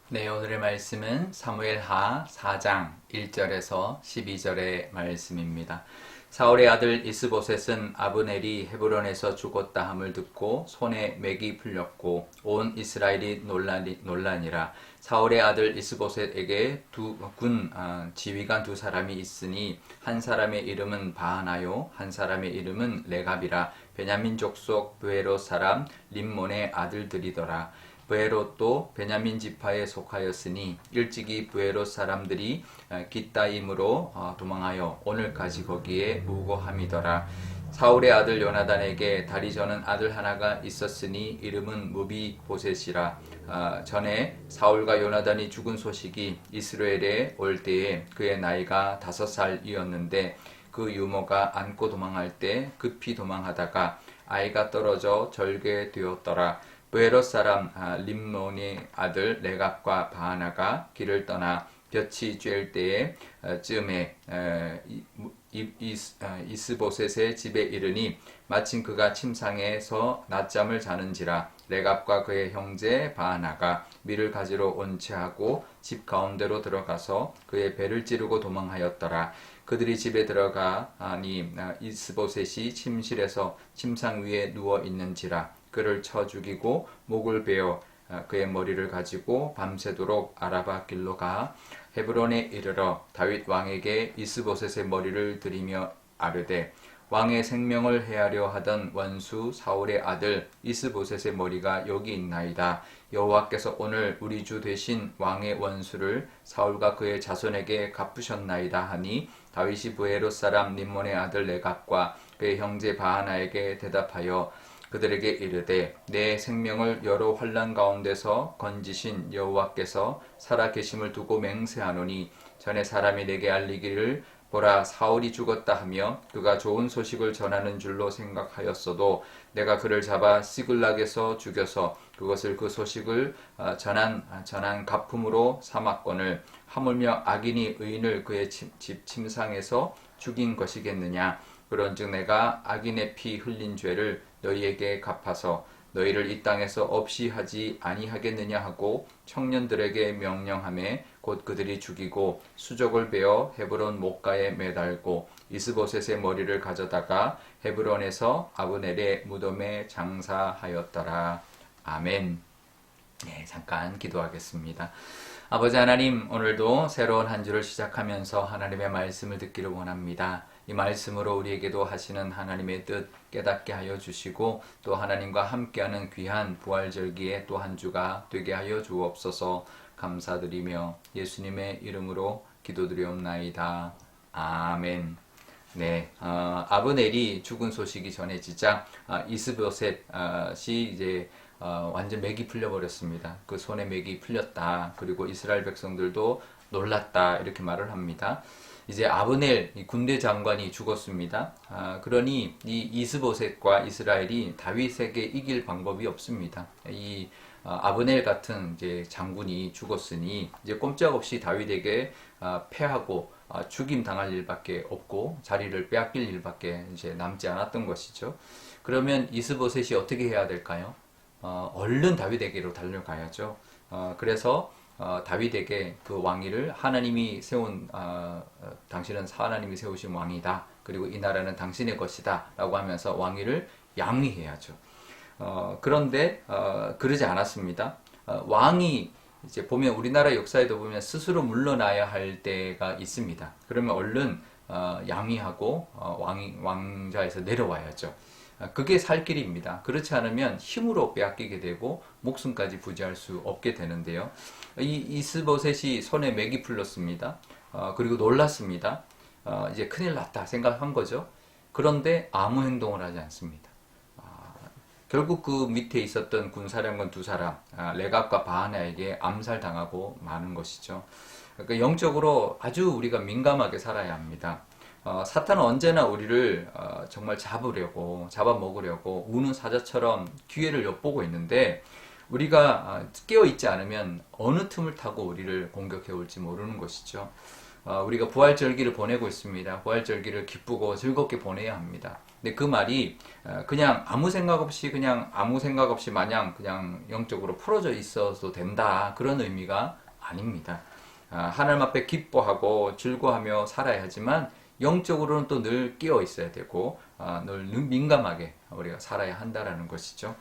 네, 오늘의 말씀은 사무엘하 4장 1절에서 12절의 말씀입니다. 사울의 아들 이스보셋은 아브넬이 헤브론에서 죽었다 함을 듣고 손에 맥이 풀렸고 온 이스라엘이 논란이라. 사울의 아들 이스보셋에게 지휘관 두 사람이 있으니 한 사람의 이름은 바하나요 한 사람의 이름은 레갑이라. 베냐민 족속 브에롯 사람 림몬의 아들들이더라. 브에롯도 베냐민 지파에 속하였으니 일찍이 브에롯 사람들이 깃다임으로 도망하여 오늘까지 거기에 무고함이더라. 사울의 아들 요나단에게 다리 저는 아들 하나가 있었으니 이름은 무비보셋이라. 전에 사울과 요나단이 죽은 소식이 이스라엘에 올 때에 그의 나이가 5살이었는데 그 유모가 안고 도망할 때 급히 도망하다가 아이가 떨어져 절개되었더라. 브에롯 사람 림몬의 아들 레갑과 바하나가 길을 떠나 볕이 쬐을 때에 쯤에 이스보셋의 집에 이르니 마침 그가 침상에서 낮잠을 자는지라. 레갑과 그의 형제 바하나가 밀을 가지러 온채하고 집 가운데로 들어가서 그의 배를 찌르고 도망하였더라. 그들이 집에 들어가니 이스보셋이 침실에서 침상 위에 누워 있는지라. 그를 쳐 죽이고 목을 베어 그의 머리를 가지고 밤새도록 아라바 길로 가 헤브론에 이르러 다윗 왕에게 이스보셋의 머리를 드리며 아뢰되 왕의 생명을 해하려 하던 원수 사울의 아들 이스보셋의 머리가 여기 있나이다. 여호와께서 오늘 우리 주 되신 왕의 원수를 사울과 그의 자손에게 갚으셨나이다 하니 다윗이 브에롯 사람 림몬의 아들 레갑과 그의 형제 바하나에게 대답하여 그들에게 이르되 내 생명을 여러 환난 가운데서 건지신 여호와께서 살아계심을 두고 맹세하노니 전에 사람이 내게 알리기를 보라 사울이 죽었다 하며 그가 좋은 소식을 전하는 줄로 생각하였어도 내가 그를 잡아 시글락에서 죽여서 그것을 그 소식을 전한 가품으로 삼았거늘 하물며 악인이 의인을 그의 집 침상에서 죽인 것이겠느냐. 그런즉 내가 악인의 피 흘린 죄를 너희에게 갚아서 너희를 이 땅에서 없이 하지 아니하겠느냐 하고 청년들에게 명령하매 곧 그들이 죽이고 수족을 베어 헤브론 목가에 매달고 이스보셋의 머리를 가져다가 헤브론에서 아브넬의 무덤에 장사하였더라. 아멘. 네, 잠깐 기도하겠습니다. 아버지 하나님, 오늘도 새로운 한 주를 시작하면서 하나님의 말씀을 듣기를 원합니다. 이 말씀으로 우리에게도 하시는 하나님의 뜻 깨닫게 하여 주시고 또 하나님과 함께하는 귀한 부활절기에 또 한 주가 되게 하여 주옵소서. 감사드리며 예수님의 이름으로 기도드리옵나이다. 아멘. 네, 아브넬이 죽은 소식이 전해지자 이스보셋이 이제 완전 맥이 풀려버렸습니다. 그 손에 맥이 풀렸다. 그리고 이스라엘 백성들도 놀랐다. 이렇게 말을 합니다. 이제 아브넬 군대 장관이 죽었습니다. 그러니 이 이스보셋과 이스라엘이 다윗에게 이길 방법이 없습니다. 이 아브넬 같은 이제 장군이 죽었으니 이제 꼼짝없이 다윗에게 패하고 죽임 당할 일밖에 없고 자리를 빼앗길 일밖에 이제 남지 않았던 것이죠. 그러면 이스보셋이 어떻게 해야 될까요? 얼른 다윗에게로 달려가야죠. 그래서 다윗에게 그 왕위를 하나님이 세운 당신은 하나님이 세우신 왕이다. 그리고 이 나라는 당신의 것이다. 라고 하면서 왕위를 양위해야죠. 그런데 그러지 않았습니다. 왕이 이제 보면 우리나라 역사에도 보면 스스로 물러나야 할 때가 있습니다. 그러면 얼른 양위하고 왕자에서 내려와야죠. 그게 살 길입니다. 그렇지 않으면 힘으로 빼앗기게 되고 목숨까지 부지할 수 없게 되는데요. 이 이스보셋이 손에 맥이 풀렸습니다. 그리고 놀랐습니다. 이제 큰일 났다 생각한 거죠. 그런데 아무 행동을 하지 않습니다. 결국 그 밑에 있었던 군사령관 두 사람, 레갑과 바하나에게 암살당하고 마는 것이죠. 그러니까 영적으로 아주 우리가 민감하게 살아야 합니다. 사탄은 언제나 우리를 정말 잡아먹으려고 우는 사자처럼 기회를 엿보고 있는데 우리가 깨어있지 않으면 어느 틈을 타고 우리를 공격해 올지 모르는 것이죠. 우리가 부활절기를 보내고 있습니다. 부활절기를 기쁘고 즐겁게 보내야 합니다. 근데 그 말이 그냥 아무 생각 없이 마냥 그냥 영적으로 풀어져 있어도 된다. 그런 의미가 아닙니다. 하나님 앞에 기뻐하고 즐거워하며 살아야 하지만 영적으로는 또 늘 끼어 있어야 되고 늘 민감하게 우리가 살아야 한다라는 것이죠.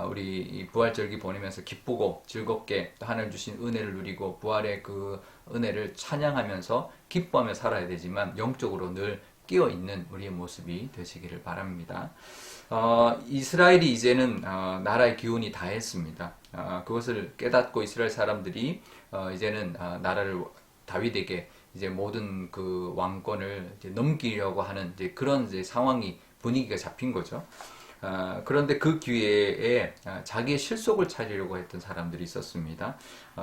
우리 이 부활절기 보내면서 기쁘고 즐겁게 하나님 주신 은혜를 누리고 부활의 그 은혜를 찬양하면서 기뻐하며 살아야 되지만 영적으로 늘 끼어 있는 우리의 모습이 되시기를 바랍니다. 이스라엘이 이제는 나라의 기운이 다했습니다. 그것을 깨닫고 이스라엘 사람들이 이제는 나라를 다윗에게 이제 모든 그 왕권을 이제 넘기려고 하는 이제 그런 이제 상황이 분위기가 잡힌 거죠. 그런데 그 기회에 자기의 실속을 찾으려고 했던 사람들이 있었습니다.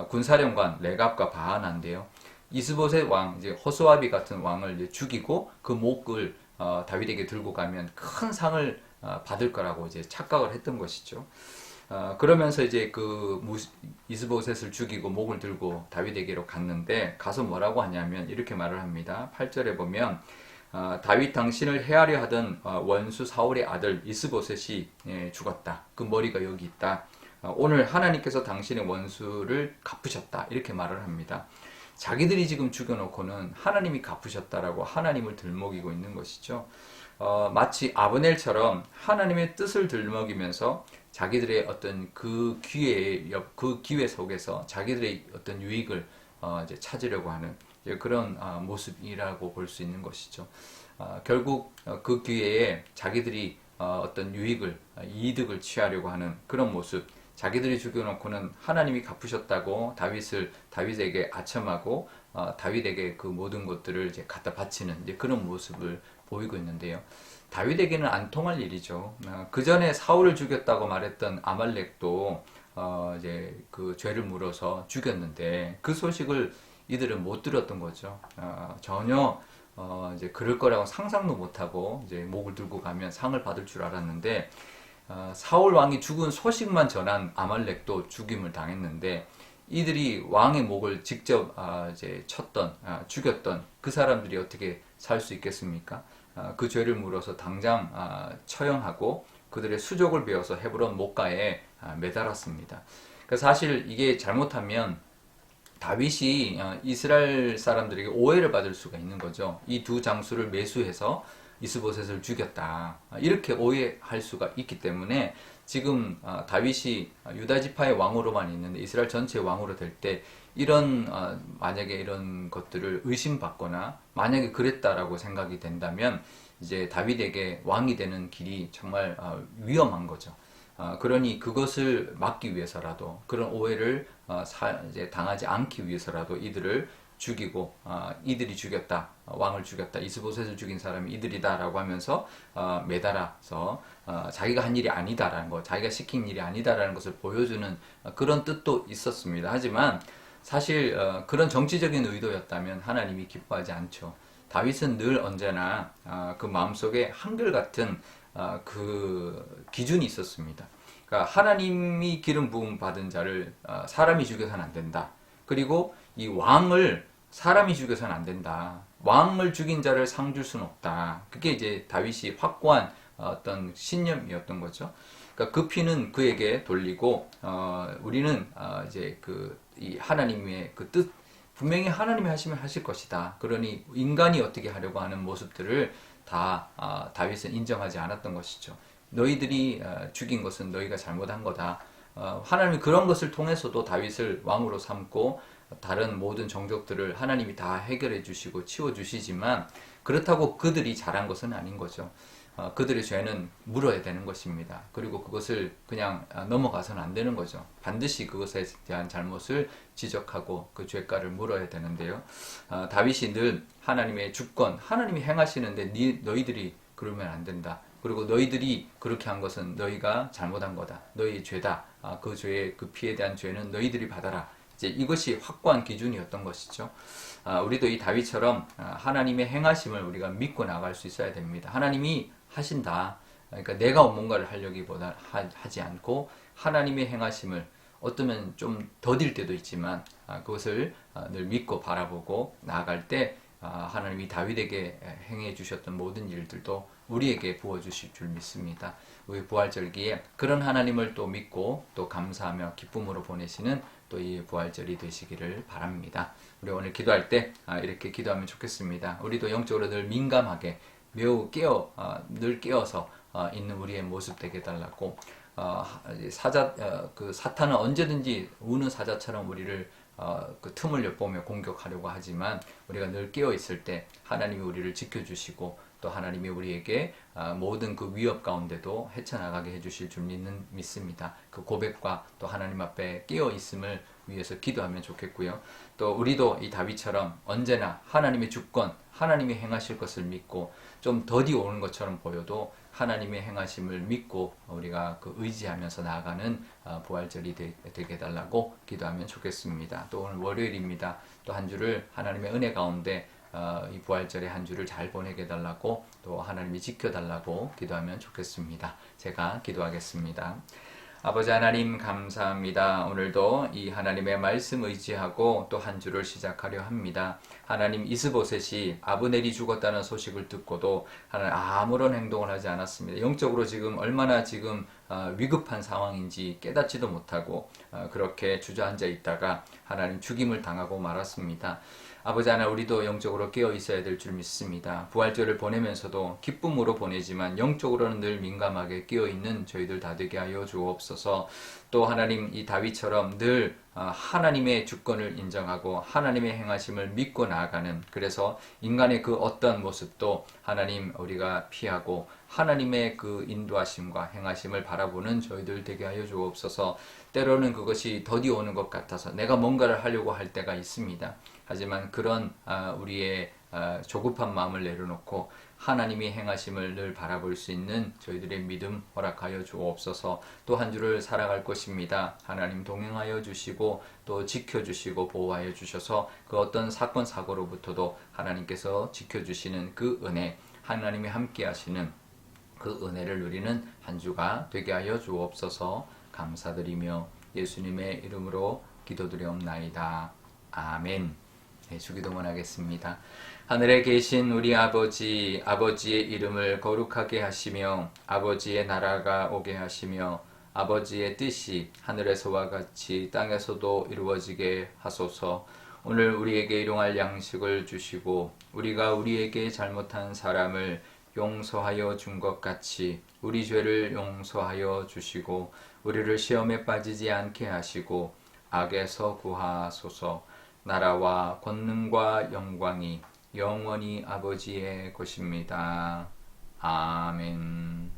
군사령관 레갑과 바하나인데요. 이스보셋 왕, 이제 호소아비 같은 왕을 이제 죽이고 그 목을 다윗에게 들고 가면 큰 상을 받을 거라고 이제 착각을 했던 것이죠. 그러면서 이제 그 이스보셋을 죽이고 목을 들고 다윗에게로 갔는데 가서 뭐라고 하냐면 이렇게 말을 합니다. 8절에 보면 다윗 당신을 해하려 하던 원수 사울의 아들 이스보셋이 죽었다. 그 머리가 여기 있다. 오늘 하나님께서 당신의 원수를 갚으셨다. 이렇게 말을 합니다. 자기들이 지금 죽여놓고는 하나님이 갚으셨다라고 하나님을 들먹이고 있는 것이죠. 마치 아브넬처럼 하나님의 뜻을 들먹이면서 자기들의 어떤 그 기회 속에서 자기들의 어떤 유익을 이제 찾으려고 하는 그런 모습이라고 볼 수 있는 것이죠. 결국 그 기회에 자기들이 어떤 이득을 취하려고 하는 그런 모습, 자기들이 죽여놓고는 하나님이 갚으셨다고 다윗에게 아첨하고 다윗에게 그 모든 것들을 이제 갖다 바치는 이제 그런 모습을 보이고 있는데요. 다윗에게는 안 통할 일이죠. 그 전에 사울을 죽였다고 말했던 아말렉도 이제 그 죄를 물어서 죽였는데 그 소식을 이들은 못 들었던 거죠. 전혀 이제 그럴 거라고 상상도 못하고 이제 목을 들고 가면 상을 받을 줄 알았는데 사울 왕이 죽은 소식만 전한 아말렉도 죽임을 당했는데 이들이 왕의 목을 직접 이제 죽였던 그 사람들이 어떻게 살 수 있겠습니까? 그 죄를 물어서 당장 처형하고 그들의 수족을 베어서 헤브론 목가에 매달았습니다. 그러니까 사실 이게 잘못하면 다윗이 이스라엘 사람들에게 오해를 받을 수가 있는 거죠. 이 두 장수를 매수해서 이스보셋을 죽였다. 이렇게 오해할 수가 있기 때문에 지금 다윗이 유다 지파의 왕으로만 있는데 이스라엘 전체의 왕으로 될 때 이런 만약에 이런 것들을 의심받거나 만약에 그랬다라고 생각이 된다면 이제 다윗에게 왕이 되는 길이 정말 위험한 거죠. 그러니 그것을 막기 위해서라도 그런 오해를 이제 당하지 않기 위해서라도 이들을 죽이고 이들이 죽였다. 왕을 죽였다. 이스보셋을 죽인 사람이 이들이다라고 하면서 매달아서 자기가 한 일이 아니다라는 것, 자기가 시킨 일이 아니다라는 것을 보여주는 그런 뜻도 있었습니다. 하지만 사실 그런 정치적인 의도였다면 하나님이 기뻐하지 않죠. 다윗은 늘 언제나 그 마음속에 한결같은 그 기준이 있었습니다. 그러니까 하나님이 기름 부음 받은 자를 사람이 죽여서는 안 된다. 그리고 이 왕을 사람이 죽여서는 안 된다. 왕을 죽인 자를 상 줄 수는 없다. 그게 이제 다윗이 확고한 어떤 신념이었던 거죠. 그러니까 그 피는 그에게 돌리고 우리는 이제 이 하나님의 그 뜻 분명히 하나님이 하시면 하실 것이다. 그러니 인간이 어떻게 하려고 하는 모습들을 다 다윗은 인정하지 않았던 것이죠. 너희들이 죽인 것은 너희가 잘못한 거다. 하나님이 그런 것을 통해서도 다윗을 왕으로 삼고 다른 모든 정적들을 하나님이 다 해결해 주시고 치워 주시지만 그렇다고 그들이 잘한 것은 아닌 거죠. 그들의 죄는 물어야 되는 것입니다. 그리고 그것을 그냥 넘어가서는 안 되는 거죠. 반드시 그것에 대한 잘못을 지적하고 그 죄가를 물어야 되는데요. 다윗이 늘 하나님의 주권, 하나님이 행하시는데 너희들이 그러면 안 된다. 그리고 너희들이 그렇게 한 것은 너희가 잘못한 거다. 너희의 죄다. 그 죄의 그 피에 대한 죄는 너희들이 받아라. 이제 이것이 확고한 기준이었던 것이죠. 우리도 이 다윗처럼 하나님의 행하심을 우리가 믿고 나갈 수 있어야 됩니다. 하나님이 하신다. 그러니까 내가 뭔가를 하려기보다 하지 않고 하나님의 행하심을 어쩌면 좀 더딜 때도 있지만 그것을 늘 믿고 바라보고 나아갈 때 하나님이 다윗에게 행해 주셨던 모든 일들도 우리에게 부어주실 줄 믿습니다. 우리 부활절기에 그런 하나님을 또 믿고 또 감사하며 기쁨으로 보내시는 또 이 부활절이 되시기를 바랍니다. 우리 오늘 기도할 때 이렇게 기도하면 좋겠습니다. 우리도 영적으로 늘 민감하게 매우 늘 깨어서 있는 우리의 모습 되게 달라고 그 사탄은 언제든지 우는 사자처럼 우리를 그 틈을 엿보며 공격하려고 하지만 우리가 늘 깨어 있을 때 하나님이 우리를 지켜주시고 또 하나님이 우리에게 모든 그 위협 가운데도 헤쳐나가게 해주실 줄 믿습니다. 그 고백과 또 하나님 앞에 깨어 있음을 위해서 기도하면 좋겠고요. 또 우리도 이 다윗처럼 언제나 하나님의 주권, 하나님이 행하실 것을 믿고 좀 더디 오는 것처럼 보여도 하나님의 행하심을 믿고 우리가 그 의지하면서 나아가는 부활절이 되게 해달라고 기도하면 좋겠습니다. 또 오늘 월요일입니다. 또 한 주를 하나님의 은혜 가운데 이 부활절의 한 주를 잘 보내게 해달라고 또 하나님이 지켜달라고 기도하면 좋겠습니다. 제가 기도하겠습니다. 아버지 하나님 감사합니다. 오늘도 이 하나님의 말씀 의지하고 또 한 주를 시작하려 합니다. 하나님 이스보셋이 아브넬이 죽었다는 소식을 듣고도 하나님 아무런 행동을 하지 않았습니다. 영적으로 지금 얼마나 지금 위급한 상황인지 깨닫지도 못하고 그렇게 주저앉아 있다가 하나님 죽임을 당하고 말았습니다. 아버지 하나 우리도 영적으로 깨어 있어야 될 줄 믿습니다. 부활절을 보내면서도 기쁨으로 보내지만 영적으로는 늘 민감하게 깨어 있는 저희들 다 되게 하여 주옵소서. 또 하나님 이 다윗처럼 늘 하나님의 주권을 인정하고 하나님의 행하심을 믿고 나아가는 그래서 인간의 그 어떤 모습도 하나님 우리가 피하고 하나님의 그 인도하심과 행하심을 바라보는 저희들 되게 하여 주옵소서. 때로는 그것이 더디 오는 것 같아서 내가 뭔가를 하려고 할 때가 있습니다. 하지만 그런 우리의 조급한 마음을 내려놓고 하나님이 행하심을 늘 바라볼 수 있는 저희들의 믿음 허락하여 주옵소서. 또 한 주를 살아갈 것입니다. 하나님 동행하여 주시고 또 지켜주시고 보호하여 주셔서 그 어떤 사건 사고로부터도 하나님께서 지켜주시는 그 은혜, 하나님이 함께 하시는 그 은혜를 누리는 한 주가 되게 하여 주옵소서. 감사드리며 예수님의 이름으로 기도드리옵나이다. 아멘. 네, 주기도문 하겠습니다. 하늘에 계신 우리 아버지, 아버지의 이름을 거룩하게 하시며 아버지의 나라가 오게 하시며 아버지의 뜻이 하늘에서와 같이 땅에서도 이루어지게 하소서. 오늘 우리에게 일용할 양식을 주시고 우리가 우리에게 잘못한 사람을 용서하여 준 것 같이 우리 죄를 용서하여 주시고 우리를 시험에 빠지지 않게 하시고 악에서 구하소서. 나라와 권능과 영광이 영원히 아버지의 것입니다. 아멘.